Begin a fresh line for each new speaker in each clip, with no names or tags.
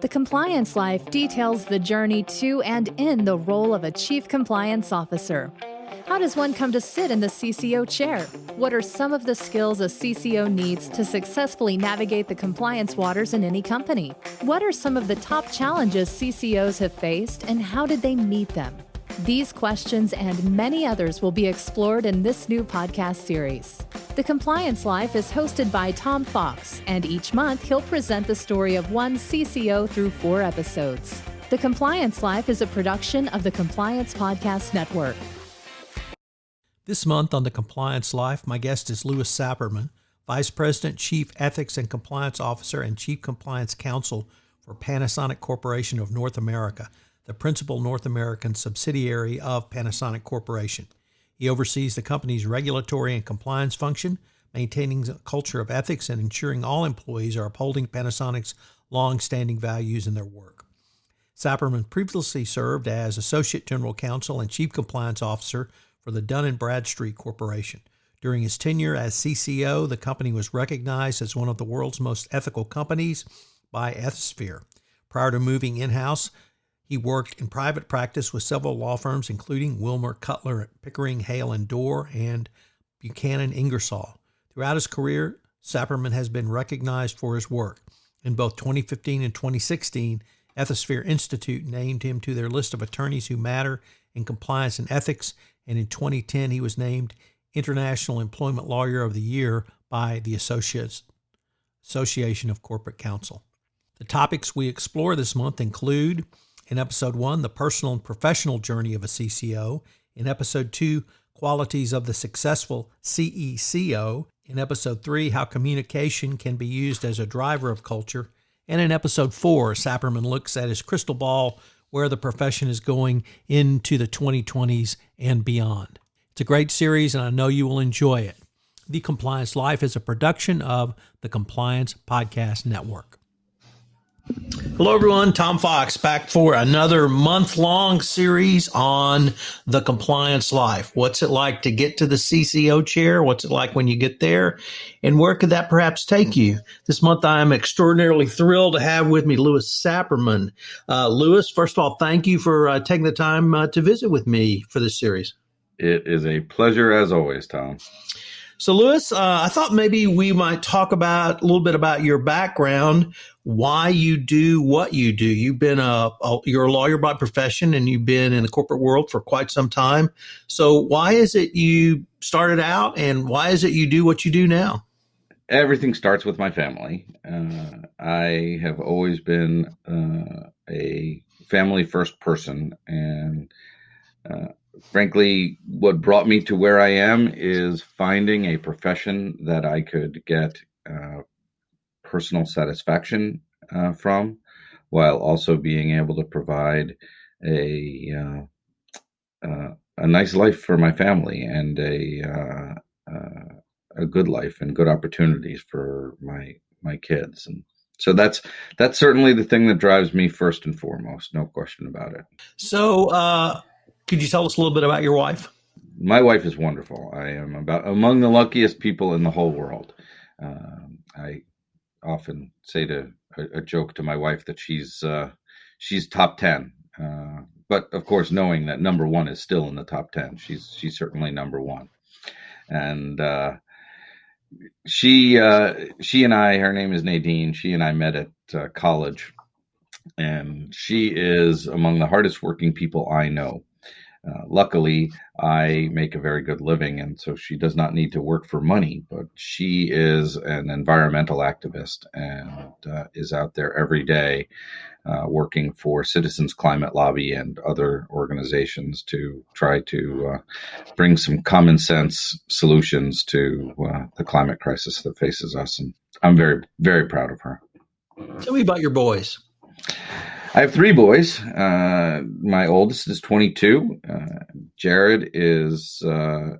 The Compliance Life details the journey to and in the role of a Chief Compliance Officer. How does one come to sit in the CCO chair? What are some of the skills a CCO needs to successfully navigate the compliance waters in any company? What are some of the top challenges CCOs have faced, and how did they meet them? These questions and many others will be explored in this new podcast series. The Compliance Life is hosted by Tom Fox, and each month he'll present the story of one CCO through 4 episodes. The Compliance Life is a production of the Compliance Podcast Network.
This month on The Compliance Life, my guest is Louis Sapirman, Vice President, Chief Ethics and Compliance Officer, and Chief Compliance Counsel for Panasonic Corporation of North America, the principal North American subsidiary of Panasonic Corporation. He oversees the company's regulatory and compliance function, maintaining a culture of ethics and ensuring all employees are upholding Panasonic's long-standing values in their work. Sapirman previously served as Associate General Counsel and Chief Compliance Officer for the Dun & Bradstreet Corporation. During his tenure as CCO, the company was recognized as one of the world's most ethical companies by Ethisphere. Prior to moving in-house, he worked in private practice with several law firms, including Wilmer Cutler, Pickering, Hale & Dorr, and Buchanan Ingersoll. Throughout his career, Sapirman has been recognized for his work. In both 2015 and 2016, Ethisphere Institute named him to their list of attorneys who matter in compliance and ethics, and in 2010, he was named International Employment Lawyer of the Year by the Association of Corporate Counsel. The topics we explore this month include, in Episode 1, the personal and professional journey of a CCO. In Episode 2, qualities of the successful CECO. In Episode 3, how communication can be used as a driver of culture. And in Episode 4, Sapirman looks at his crystal ball, where the profession is going into the 2020s and beyond. It's a great series, and I know you will enjoy it. The Compliance Life is a production of the Compliance Podcast Network. Hello, everyone. Tom Fox back for another month-long series on the Compliance Life. What's it like to get to the CCO chair? What's it like when you get there? And where could that perhaps take you? This month, I am extraordinarily thrilled to have with me Louis Sapirman. Louis, first of all, thank you for taking the time to visit with me for this series.
It is a pleasure as always, Tom.
So, Louis, I thought maybe we might talk about a little bit about your background, why you do what you do. You've been you're a lawyer by profession, and you've been in the corporate world for quite some time. So, why is it you started out, and why is it you do what you do now?
Everything starts with my family. I have always been a family first person, and frankly, what brought me to where I am is finding a profession that I could get personal satisfaction from, while also being able to provide a nice life for my family and a good life and good opportunities for my kids. And so that's certainly the thing that drives me first and foremost, no question about it.
So, could you tell us a little bit about your wife?
My wife is wonderful. I am among the luckiest people in the whole world. I often say a joke to my wife that she's top 10. But of course, knowing that number one is still in the top 10, she's certainly number one. And she and I, her name is Nadine. She and I met at college, and she is among the hardest working people I know. Luckily, I make a very good living, and so she does not need to work for money, but she is an environmental activist and is out there every day working for Citizens Climate Lobby and other organizations to try to bring some common sense solutions to the climate crisis that faces us. And I'm very, very proud of her.
Tell me about your boys.
I have 3 boys. My oldest is 22. Jared is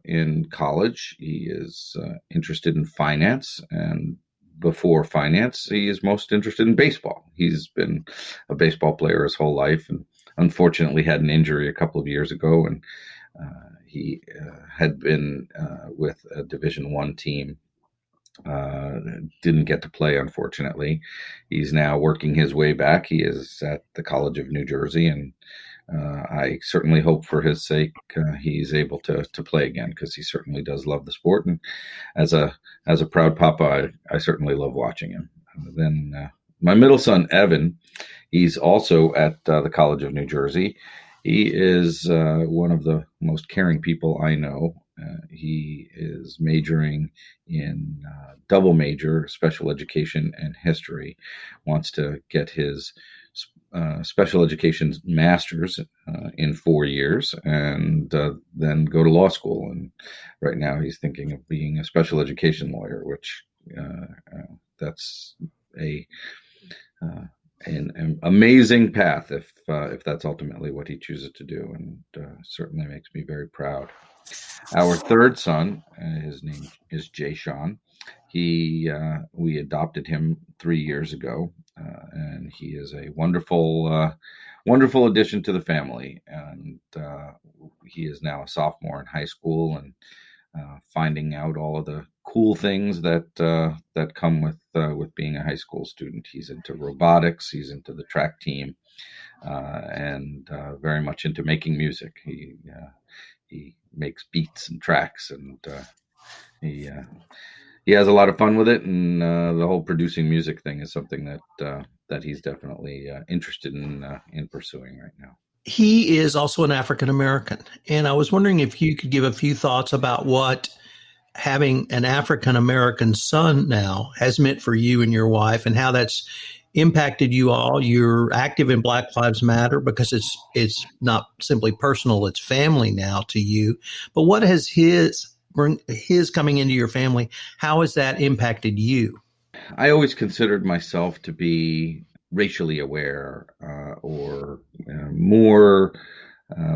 in college. He is interested in finance, and before finance, he is most interested in baseball. He's been a baseball player his whole life, and unfortunately had an injury a couple of years ago, and he had been with a Division I team Uh, didn't get to play, unfortunately. He's now working his way back. He is at the College of New Jersey, and I certainly hope for his sake he's able to play again, because he certainly does love the sport. And as a proud papa, I certainly love watching him. Then my middle son, Evan, he's also at the College of New Jersey. He is one of the most caring people I know. He is majoring in double major, special education and history. Wants to get his special education master's in 4 years, and then go to law school. And right now he's thinking of being a special education lawyer, which that's a an amazing path if that's ultimately what he chooses to do, and certainly makes me very proud. Our third son, his name is Jay Sean. We adopted him 3 years ago, and he is a wonderful addition to the family. And he is now a sophomore in high school, and finding out all of the cool things that come with being a high school student. He's into robotics. He's into the track team, and very much into making music. He makes beats and tracks, and he has a lot of fun with it. And the whole producing music thing is something that he's definitely interested in pursuing right now.
He is also an African American, and I was wondering if you could give a few thoughts about what having an African American son now has meant for you and your wife, and how that's impacted you all. You're active in Black Lives Matter because it's not simply personal, it's family now to you. But what has his coming into your family, how has that impacted you?
I always considered myself to be racially aware, or more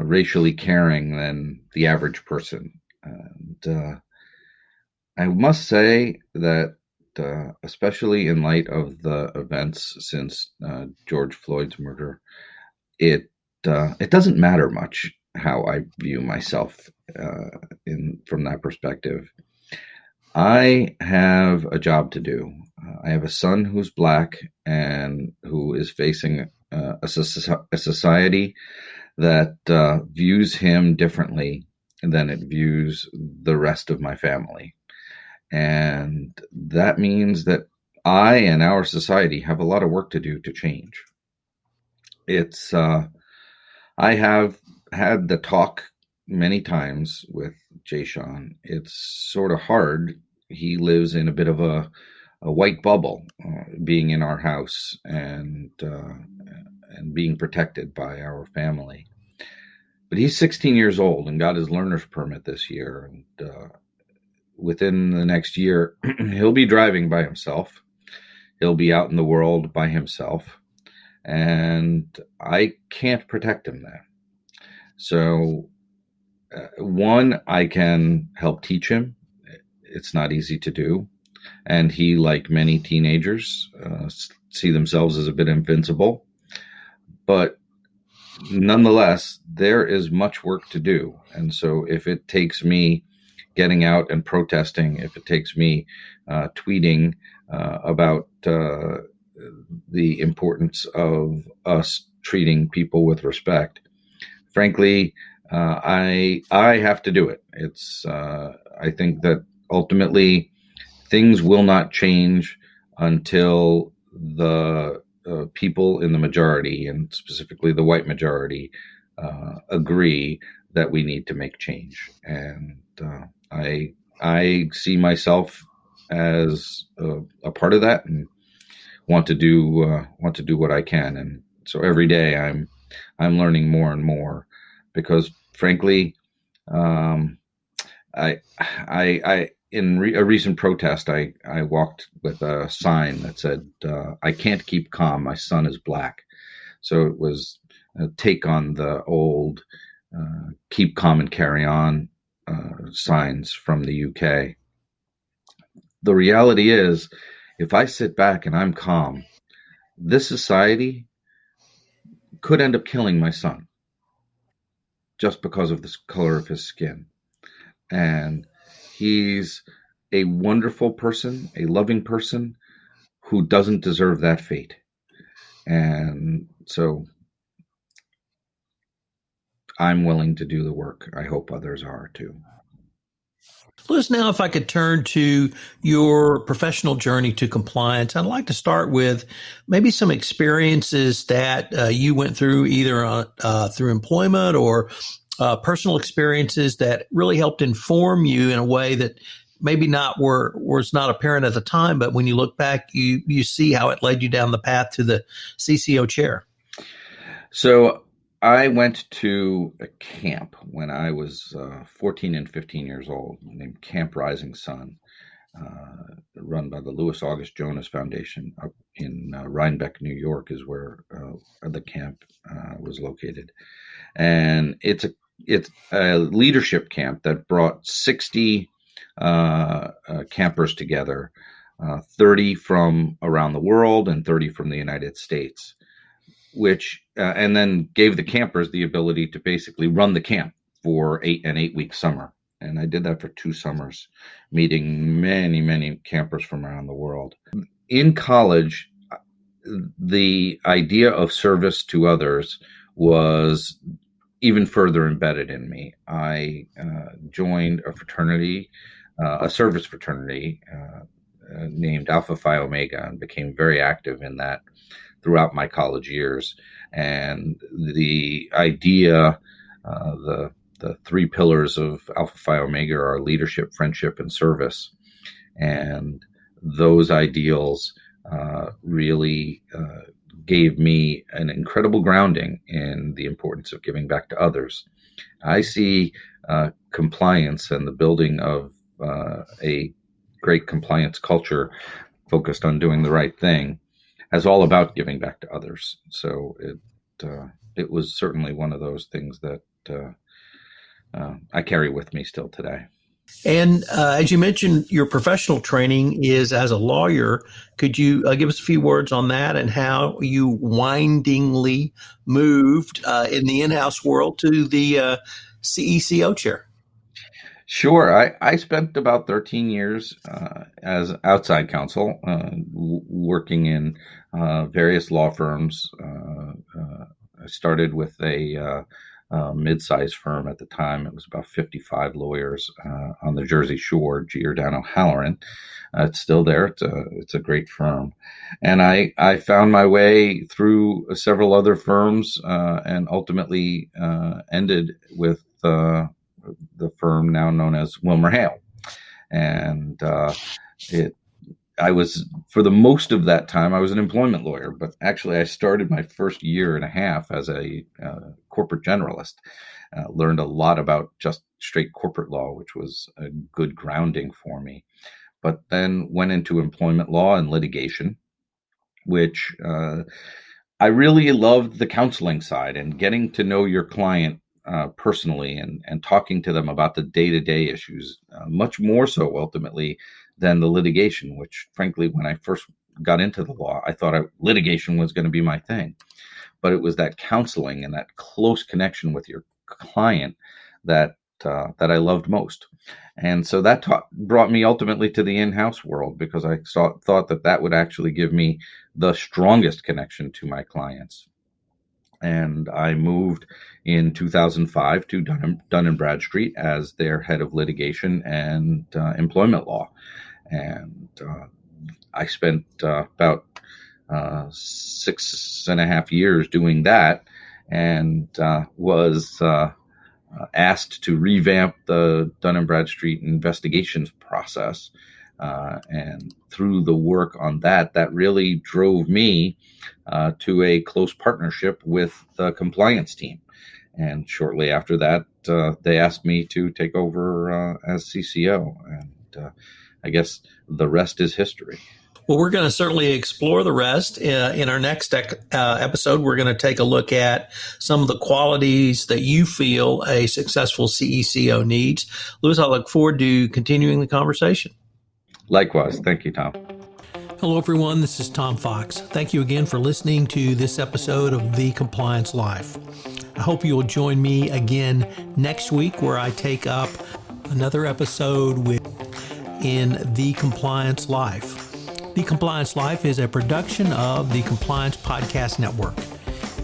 racially caring than the average person. And I must say that especially in light of the events since George Floyd's murder, it doesn't matter much how I view myself from that perspective. I have a job to do. I have a son who's Black and who is facing a society that views him differently than it views the rest of my family. And that means that I and our society have a lot of work to do to change. I have had the talk many times with Jay Sean. It's sort of hard. He lives in a bit of a white bubble, being in our house and being protected by our family. But he's 16 years old and got his learner's permit this year. And within the next year, he'll be driving by himself. He'll be out in the world by himself. And I can't protect him there. So, one, I can help teach him. It's not easy to do. And he, like many teenagers, see themselves as a bit invincible. But nonetheless, there is much work to do. And so if it takes me getting out and protesting, if it takes me tweeting about the importance of us treating people with respect, frankly, I have to do it. I think that ultimately things will not change until the people in the majority, and specifically the white majority, agree that we need to make change. And I see myself as a part of that, and want to do what I can. And so every day I'm learning more and more, because frankly, in a recent protest, I walked with a sign that said, "I can't keep calm. My son is Black." So it was a take on the old "keep calm and carry on" signs from the UK. The reality is, if I sit back and I'm calm, this society could end up killing my son just because of the color of his skin. And he's a wonderful person, a loving person who doesn't deserve that fate. And so I'm willing to do the work. I hope others are too.
Liz, now if I could turn to your professional journey to compliance, I'd like to start with maybe some experiences that you went through either through employment or personal experiences that really helped inform you in a way that maybe was not apparent at the time, but when you look back, you see how it led you down the path to the CCO chair.
So I went to a camp when I was 14 and 15 years old, named Camp Rising Sun, run by the Louis August Jonas Foundation up in Rhinebeck, New York, is where the camp was located. And it's a leadership camp that brought 60 campers together, 30 from around the world and 30 from the United States, which and then gave the campers the ability to basically run the camp for an 8-week summer. And I did that for 2 summers, meeting many, many campers from around the world. In college, the idea of service to others was even further embedded in me. I joined a fraternity, a service fraternity named Alpha Phi Omega, and became very active in that throughout my college years. And the idea, the 3 pillars of Alpha Phi Omega are leadership, friendship, and service. And those ideals really gave me an incredible grounding in the importance of giving back to others. I see compliance and the building of a great compliance culture focused on doing the right thing as all about giving back to others. So it was certainly one of those things that I carry with me still today.
And as you mentioned, your professional training is as a lawyer. Could you give us a few words on that and how you windingly moved in the in-house world to the CECO chair?
Sure. I spent about 13 years as outside counsel, working in various law firms. I started with a mid-sized firm at the time. It was about 55 lawyers on the Jersey Shore, Giordano Halloran. It's still there. It's a great firm. And I found my way through several other firms and ultimately ended with the firm now known as WilmerHale. And I was, for the most of that time, I was an employment lawyer, but actually I started my first year and a half as a corporate generalist. Learned a lot about just straight corporate law, which was a good grounding for me. But then went into employment law and litigation, which I really loved the counseling side and getting to know your client personally and talking to them about the day-to-day issues, much more so ultimately than the litigation, which frankly, when I first got into the law, I thought litigation was going to be my thing. But it was that counseling and that close connection with your client that I loved most. And so that brought me ultimately to the in-house world, because I thought that would actually give me the strongest connection to my clients. And I moved in 2005 to Dun & Bradstreet as their head of litigation and employment law. And I spent about 6.5 years doing that, and was asked to revamp the Dun & Bradstreet investigations process. And through the work on that really drove me to a close partnership with the compliance team. And shortly after that, they asked me to take over as CCO. And I guess the rest is history.
Well, we're going to certainly explore the rest. In our next episode, we're going to take a look at some of the qualities that you feel a successful CECO needs. Louis, I look forward to continuing the conversation.
Likewise. Thank you, Tom.
Hello, everyone. This is Tom Fox. Thank you again for listening to this episode of The Compliance Life. I hope you'll join me again next week, where I take up another episode with in The Compliance Life. The Compliance Life is a production of the Compliance Podcast Network.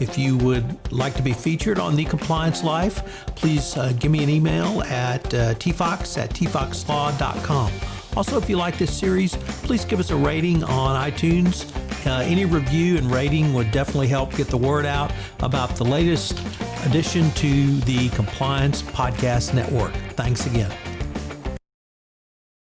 If you would like to be featured on The Compliance Life, please give me an email at tfox@tfoxlaw.com. Also, if you like this series, please give us a rating on iTunes. Any review and rating would definitely help get the word out about the latest addition to the Compliance Podcast Network. Thanks again.